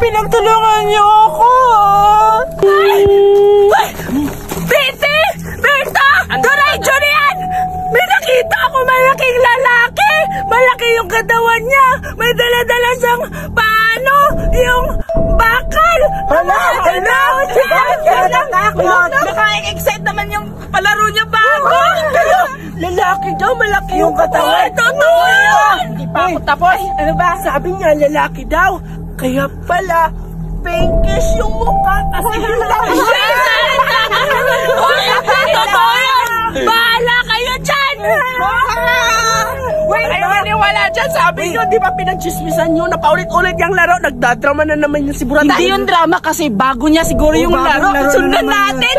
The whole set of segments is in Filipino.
pinagtulungan niyo ako. Betty! Berta! Doray! Julian! May nakita ako malaking lalaki! Malaki yung katawan niya! May dala-dala siyang paano? Yung bakal! Hala! Nakaka-excite naman yung palaro niya bago! Lalaki daw, malaki yung katawan! Totoo yun! Hindi pa ako tapos! Ano ba? Sabi niya, lalaki daw! Kaya pala, pinkish yung mukha kasi yung lalaki! Totoo yun! Bahala kayo dyan! Wait, ayaw maniwala dyan. Sabi nyo, di ba pinagchismisan nyo na paulit-ulit yung laro? Nagdadrama na naman yung si Buraday. Hindi yung drama kasi bago niya siguro yung laro. Sundan natin!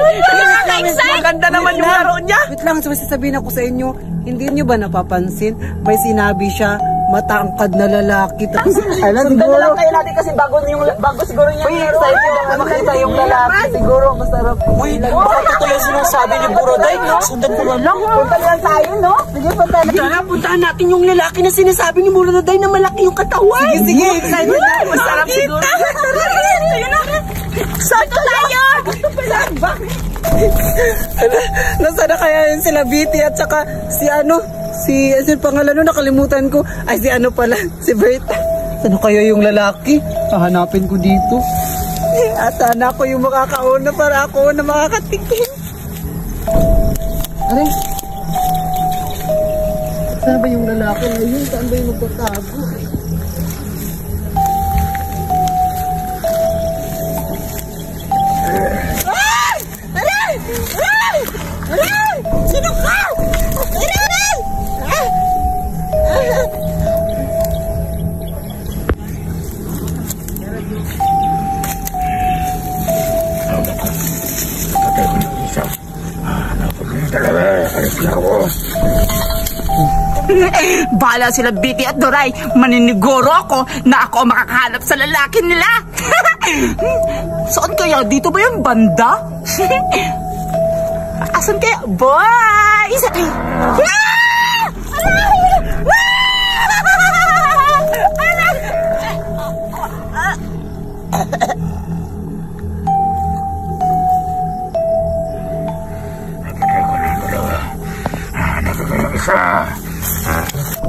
Maganda naman yung laro niya. Wait lang, sasabihin ako sa inyo, hindi nyo ba napapansin? May sinabi siya, matangkad na lalaki. Sundan na lang kayo natin kasi bago siguro niya yung laro. Makita yung lalaki, siguro masarap. Uy, bakit tuloy sinasabi ni Buraday? Sundan ko na lang. Punta lang tayo, no? Sige, punta na. Tara, puntahan natin yung lalaki na sinasabi ni Buraday na malaki yung katawan. Sige, excited na. Masarap siguro. Saan tayo? Gusto pa lang, bakit? Nasaan na kaya yun sila Betty at saka si ano pangalan nun, nakalimutan ko. Ay, si ano pala, si Berta. Saan kaya yung lalaki? Hahanapin ko dito. At sana ako yung makakauna para ako na makakatikim. Aray, saan ba yung lalaki ngayon? Saan ba yung magtatago? Sino ka? Bahala sila Betty at Doray. Maniniguro ako na ako ang makakahanap sa lalaki nila. Saan kaya? Dito ba yung banda? Asan kaya? Boys!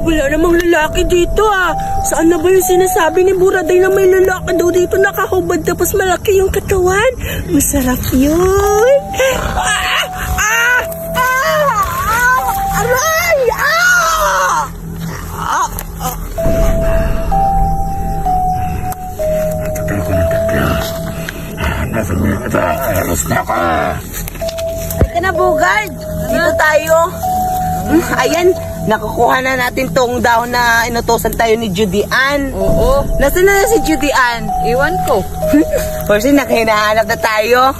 Wala namang lalaki dito ah. Saan na ba yung sinasabi ni Buraday na may lalaki daw dito nakahubad tapos malaki yung katawan? Masarap yun. Aray! Tagal ko ng tatlo. Nasa mga kita, aras na ka. Ay ka na, Bugard. Dito tayo. Ayan, nakukuha na natin tong dahon na inutosan tayo ni Judy Ann. Oo. Nasaan na si Judy Ann? Iwan ko. Kasi nakahinahanap na tayo.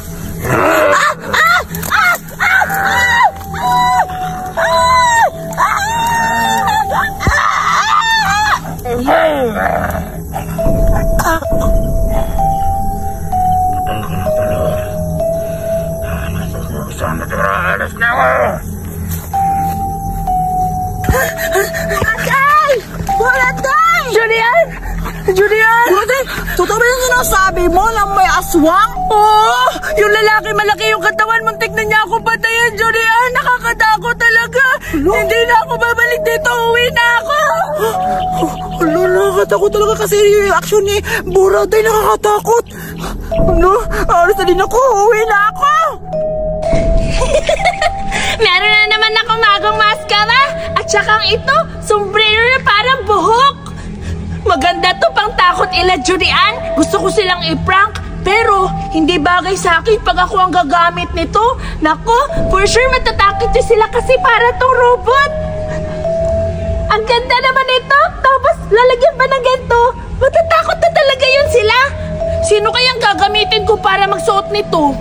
Saan na tira? Alas na ako. Buraday! Buraday! Julian! Julian! Buraday! Totoo ba yung sinasabi mo na may aswang? Oo! Yung lalaki malaki yung katawan. Muntik na niya ako patayin, Julian! Nakakatakot talaga! Hindi na ako babalik dito. Uwi na ako! Nakakatakot talaga kasi yung action ni Buraday nakakatakot. Ano? Aras na din ako. Uwi na ako! Meron na naman akong bagong maskara. At saka ito, sombrero na parang buhok. Maganda to pang takot ila Judy Ann. Gusto ko silang i-prank. Pero, hindi bagay sa akin pag ako ang gagamit nito. Nako, for sure matatakot nyo sila kasi para tong robot. Ang ganda naman ito. Tapos, lalagyan pa ng ganito. Matatakot na talaga yun sila. Sino kayang gagamitin ko para magsuot nito?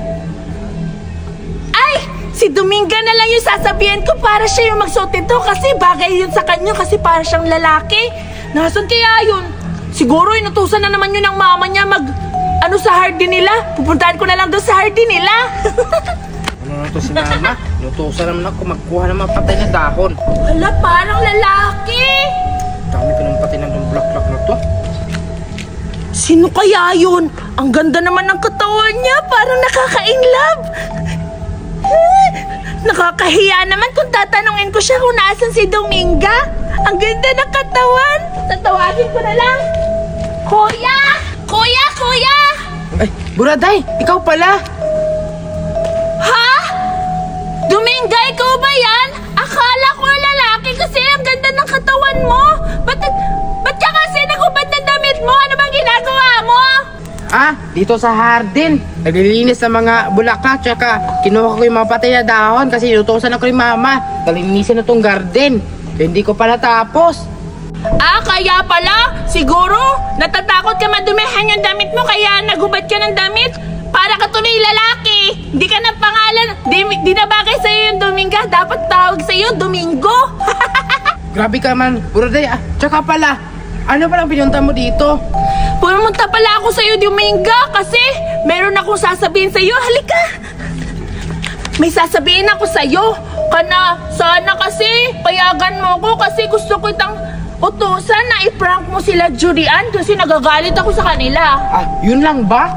Ay! Si Dominga na lang yung sasabihin ko para siya yung magsuot nito kasi bagay yun sa kanya kasi para siyang lalaki. Nasaan kaya yun? Siguro inutusan na naman yun ng mama niya sa hardin nila. Pupuntahan ko na lang doon sa hardin nila. Ano na to si mama? Inutusan naman ako magkuha ng mga patay na dahon. Hala, parang lalaki. Dami ko ng patay ng black na to. Sino kaya yun? Ang ganda naman ng katawan niya, parang nakaka-inlove. Nakakahiya naman kung tatanungin ko siya kung naasan si Dominga. Ang ganda ng katawan. Tatawagin ko na lang. Kuya! Kuya! Kuya! Ay, Buraday, ikaw pala. Ha? Dominga, ikaw ba yan? Akala ko lalaki kasi ang ganda ng katawan mo. Ba't ka kasi nagubad ng damit mo? Ano bang ginagawa mo? Dito sa Hardin. Naglilinis sa mga bulaklak, tsaka kinuha ko yung mga patay na dahon kasi inutusan ako ni Mama. Nalinisin na tong garden. Hindi ko pa natapos. Kaya pala? Siguro, natatakot ka madumihan yung damit mo kaya nagubad ka ng damit? Para ka tuloy lalaki. Hindi ka ng pangalan. Di na bagay sa'yo yung Dominga. Dapat tawag sa'yo Domingo. Grabe ka man, Buraday. Tsaka pala, ano palang pinunta mo dito? Pumunta pala ako sa'yo, Dominga, kasi meron akong sasabihin sa'yo. Halika! May sasabihin ako sa'yo. Sana kasi payagan mo ko kasi gusto ko itang utusan na i-prank mo sila Julian kasi nagagalit ako sa kanila. Yun lang ba?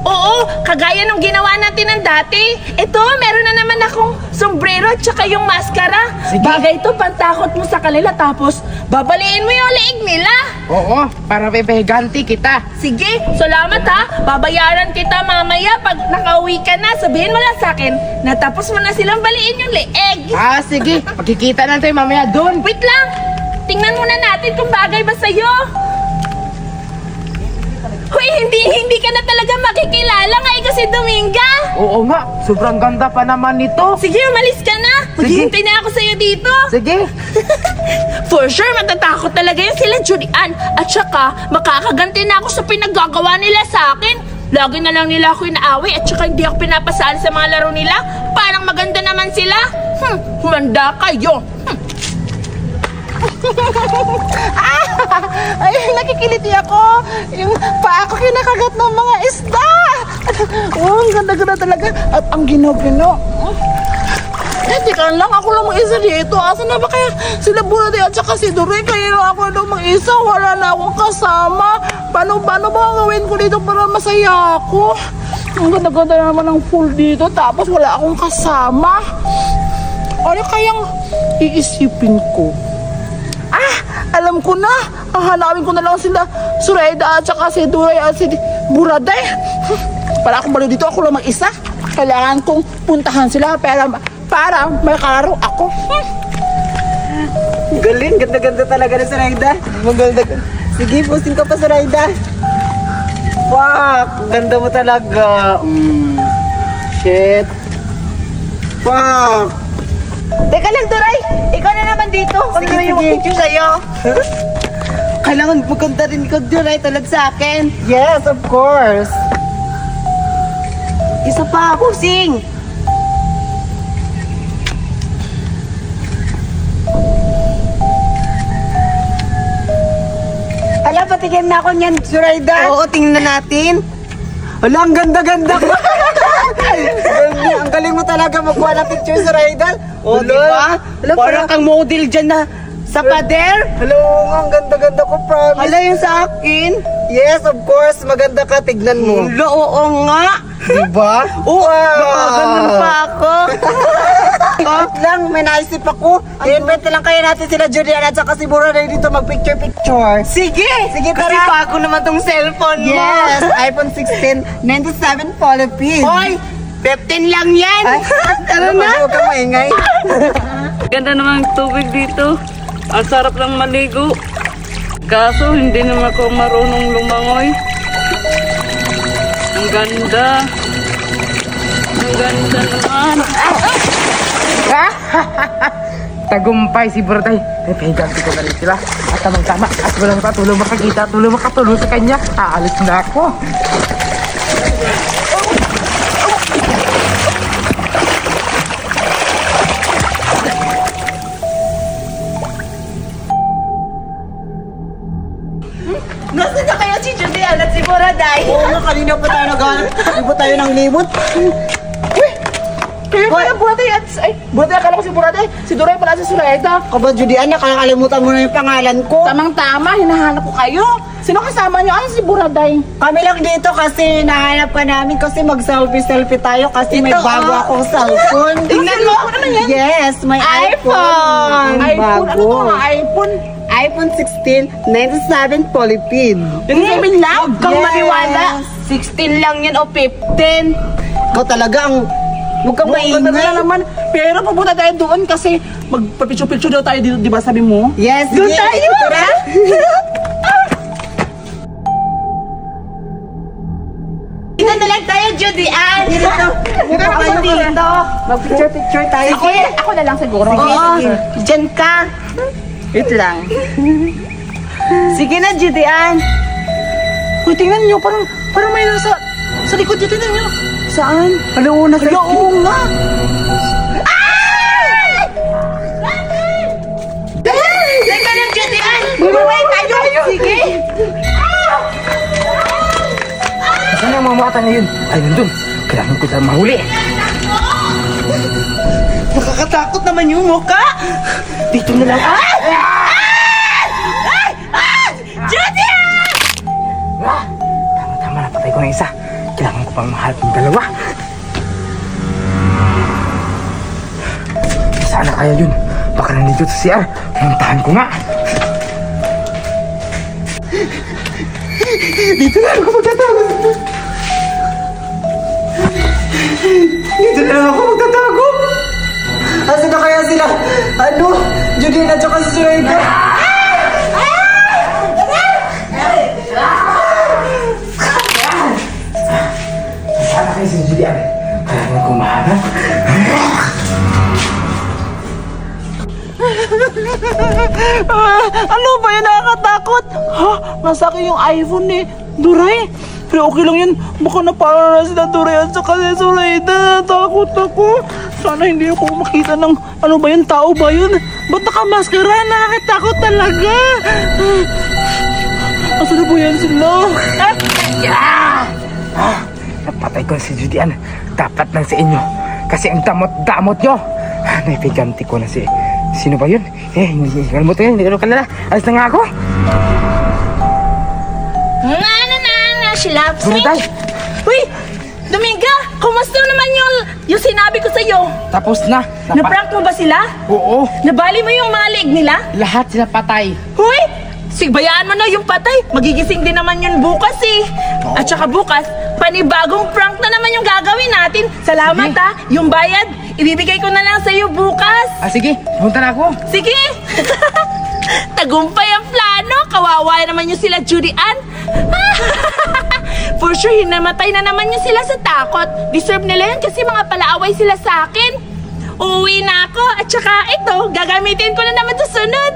Oo, kagaya nung ginawa natin ng dati. Ito, meron na naman akong sombrero at saka yung maskara. Sige. Bagay ito, pantakot mo sa kanila tapos babaliin mo yung leeg nila. Oo, para pepeganti kita. Sige, salamat ha. Babayaran kita mamaya pag nakauwi ka na. Sabihin mo lang sa akin, natapos mo na silang baliin yung leeg. Sige. Magkikita na tayo mamaya doon. Wait lang. Tingnan muna natin kung bagay ba sa'yo. Hoy, hindi ka na talaga makikilala ngayon kasi Dominga. Oo nga, sobrang ganda pa naman nito. Sige, umalis ka na. Maghihintay na ako sa'yo dito. Sige. For sure, matatakot talaga yung sila Julian. At saka, makakaganti na ako sa pinaggagawa nila sa akin. Lagi na lang nila ako inaaway at saka hindi ako pinapasali sa mga laro nila. Parang maganda naman sila. Humanda kayo. Ay, nakikiliti ako. Yung paa ko kinakagat ng mga isda. Ang ganda-ganda talaga. At ang gino-gino. Teka lang, ako lang mag-isa dito. Asan na ba kaya sila Buraday at saka si Duray? Kaya ako lang mag-isa. Wala na akong kasama. Paano ba gawin ko dito para masaya ako? Ang ganda-ganda naman ng pool dito. Tapos wala akong kasama. Ano kayang iisipin ko? Alam ko na. Hahanapin ko na lang sila Zoraida at saka si Duray at si Buraday. Para akong balo dito, ako lang mag-isa. Kailangan kong puntahan sila para may kalaro ako. Galing, ganda-ganda talaga ni Zoraida. Maganda. Sige, posting ka pa Zoraida. Fuck, ganda mo talaga. Shit. Fuck. Teka lang, Duray. Ikaw na naman dito. Sige, yung picture sa'yo. Kailangan maganda rin ikaw, Duray, tulad sa akin. Yes, of course. Isa pa, pusing. Ala, patigyan na ako niyan, Zoraida. Oo, tingnan natin. Ala, ang ganda-ganda ko. Ang galing mo talaga magkuha ng picture, Zoraida. O, diba? Parang kang model dyan na sa pader. Hello, ang ganda-ganda ko, promise. Hala, yung sa akin? Yes, of course. Maganda ka, tignan mo. Hala, oo nga. Diba? Oo, nakaganon pa ako. Wait lang, may naisip ako. I-invite lang kaya natin sila Julian at saka si Buraday dito mag-picture-picture. Sige! Sige, tara. Kasi bago naman tong cellphone mo. Yes, iPhone 16, 97 follow piece. Hoy! 15 lang yan! Ay, tara na! Huwag kang maingay. Ganda naman ang tubig dito. Ang sarap lang maligo. Kaso hindi naman ako marunong lumangoy. Ang ganda. Ang ganda naman. Tagumpay si Buraday. Pepeganti ko na rin sila. At tamang-tama. At walang patulong makakita. Makatulong sa kanya. Aalis na ako. Nasaan na kaya si Julian at si Buraday? Oo nga, kanina pa tayo naghanap. Libot tayo ng libot. Kayo pala Buraday at... Ay, Buraday, akala ko si Buraday. Si Duray pala si Sulaida. Kaba, Judian, nakakalimutan mo na yung pangalan ko. Tamang-tama, hinahanap ko kayo. Sino kasama niyo? Ay, si Buraday. Kami lang dito kasi nahanap ka namin kasi mag-selfie tayo kasi may bago akong cellphone. Tingnan mo! Ano yan? Yes, may iPhone. iPhone? Ano to nga iPhone? iPhone 16, 97 polypid. Yung sabihin lang? Kang Yes. maniwala. 16 lang yan o 15. Ikaw talaga ang... Huwag kang Ganda na maingay. naman. Pero pupunta tayo doon kasi magpapicture-picture daw tayo dito, di ba sabi mo? Yes, Doon yes. tayo! Tara. Dito na lang tayo, Judy Ann. Dito kayo dito. Mag-picture-picture tayo. Ako na lang siguro. Oo, dyan ka. Wait lang. Sige na, Judy Ann. Uy, tingnan nyo. Parang may nasa... Sa likod nyo, tingnan nyo. Saan? Ano na sa Oo nga. Teka lang, Judy Ann. Bumaway tayo. Sige. Saan ang mga mata na yun? Ay, nandun. Kailangan ko silang mahuli. Nakakatakot naman yung mukha. Dito na lang. Judy Ann! Tama, napatay ko na isa. Kailangan ko pang mahalap ng dalawa. Saan na kaya yun? Baka nandito sa CR. Puntahan ko nga. Dito na ako magtatago. Dito na ako magtatago. Asa na kaya sila? Ano? Judy na tsaka si Suraida. Saan na kayo si Julian? Kailangan ko mahanap. Ano ba yan? Nakakatakot. Ha? Nasa akin yung iPhone ni Duray. Pero okay lang yan. Baka napala na sila Duray at saka si Sulaida. Takot ako. Sana hindi ako makita ng ano ba yun? Tao ba yun? Ba't nakamaskara? Nakakatakot talaga. Asa na po yan sila? Napatay ko si Julian. Dapat lang sa inyo. Kasi ang damot-damot nyo. Naipiganti ko na si... Sino ba yun? Hindi mo ito yan. Hindi ko kalala. Alis na nga ako. Nga, si Lapsi. Buraday. Uy, Dominga, kumusta naman yung sinabi ko sa'yo? Tapos na. Na-prank mo ba sila? Oo. Nabali mo yung mga leg nila? Lahat sila patay. Huy! Sigbayaan mo na yung patay. Magigising din naman yun bukas eh. At saka bukas, panibagong prank na naman yung gagawin natin. Salamat Sige. ha. Yung bayad, ibibigay ko na lang sa'yo bukas. Sige. Punta na ako. Sige! Tagumpay ang plano. Kawawa naman yung sila Judy Ann. For sure, hinamatay na naman yung sila sa takot. Deserve nila yun kasi mga palaaway sila sa akin. Uuwi na ako at saka ito, gagamitin ko na naman sa sunod.